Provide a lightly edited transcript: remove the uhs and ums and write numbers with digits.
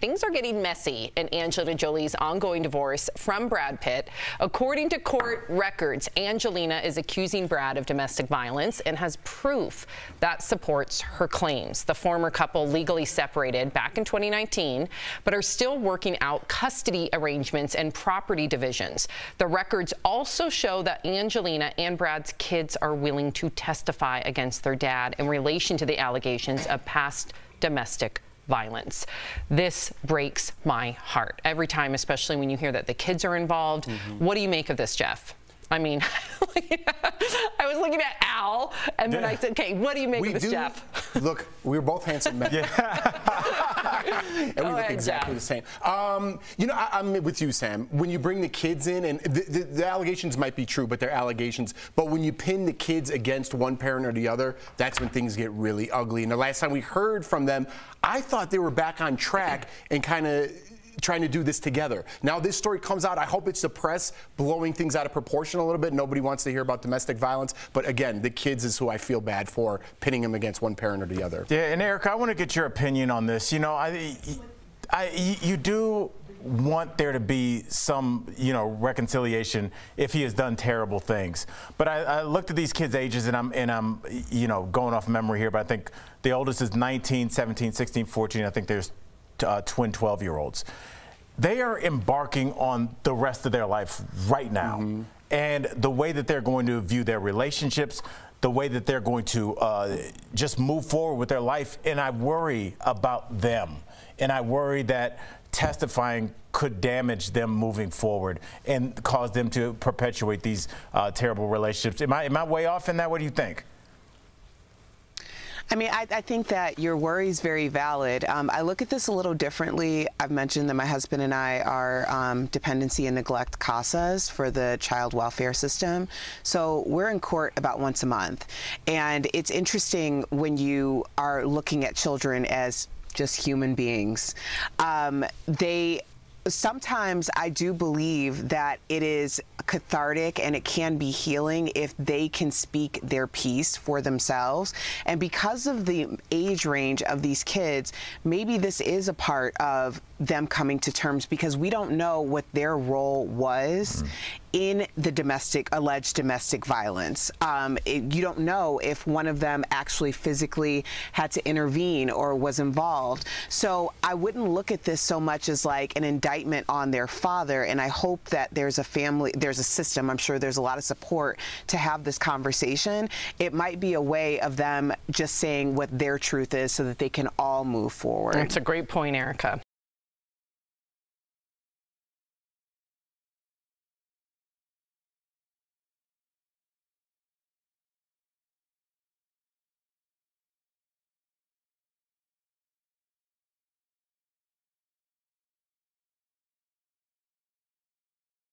things are getting messy in Angelina Jolie's ongoing divorce from Brad Pitt. According to court records, Angelina is accusing Brad of domestic violence and has proof that supports her claims. The former couple legally separated back in 2019, but are still working out custody arrangements and property divisions. The records also show that Angelina and Brad's kids are willing to testify against their dad in relation to the allegations of past domestic violence. This breaks my heart every time, especially when you hear that the kids are involved. What do you make of this, Jeff? I mean, I was looking at Al, and then I said, okay, what do you make of this, Jeff? Look, we're both handsome men. And we look exactly the same. You know, I'm with you, Sam. When you bring the kids in, and the allegations might be true, but they're allegations. But when you pin the kids against one parent or the other, that's when things get really ugly. And the last time we heard from them, I thought they were back on track and kind of trying to do this together. Now this story comes out, I hope it's the press blowing things out of proportion a little bit. Nobody wants to hear about domestic violence, but again, the kids is who I feel bad for, pinning them against one parent or the other. Yeah, and Erica, I want to get your opinion on this. You know, you do want there to be some, you know, reconciliation if he has done terrible things. But I looked at these kids' ages, and I'm, you know, going off memory here, but I think the oldest is 19, 17, 16, 14. I think there's twin 12-year-olds. They are embarking on the rest of their life right now. And the way that they're going to view their relationships, the way that they're going to just move forward with their life, and I worry about them. And I worry that testifying could damage them moving forward and cause them to perpetuate these terrible relationships. Am I way off in that? What do you think? I mean, I think that your worry is very valid. I look at this a little differently. I've mentioned that my husband and I are dependency and neglect CASAs for the child welfare system. So we're in court about once a month. And it's interesting when you are looking at children as just human beings. Sometimes I do believe that it is cathartic and it can be healing if they can speak their piece for themselves. And because of the age range of these kids, maybe this is a part of them coming to terms, because we don't know what their role was in the alleged domestic violence. You don't know if one of them actually physically had to intervene or was involved. So I wouldn't look at this so much as like an indictment on their father, and I hope that there's a family, there's a system, I'm sure there's a lot of support to have this conversation. It might be a way of them just saying what their truth is so that they can all move forward. That's a great point, Erica.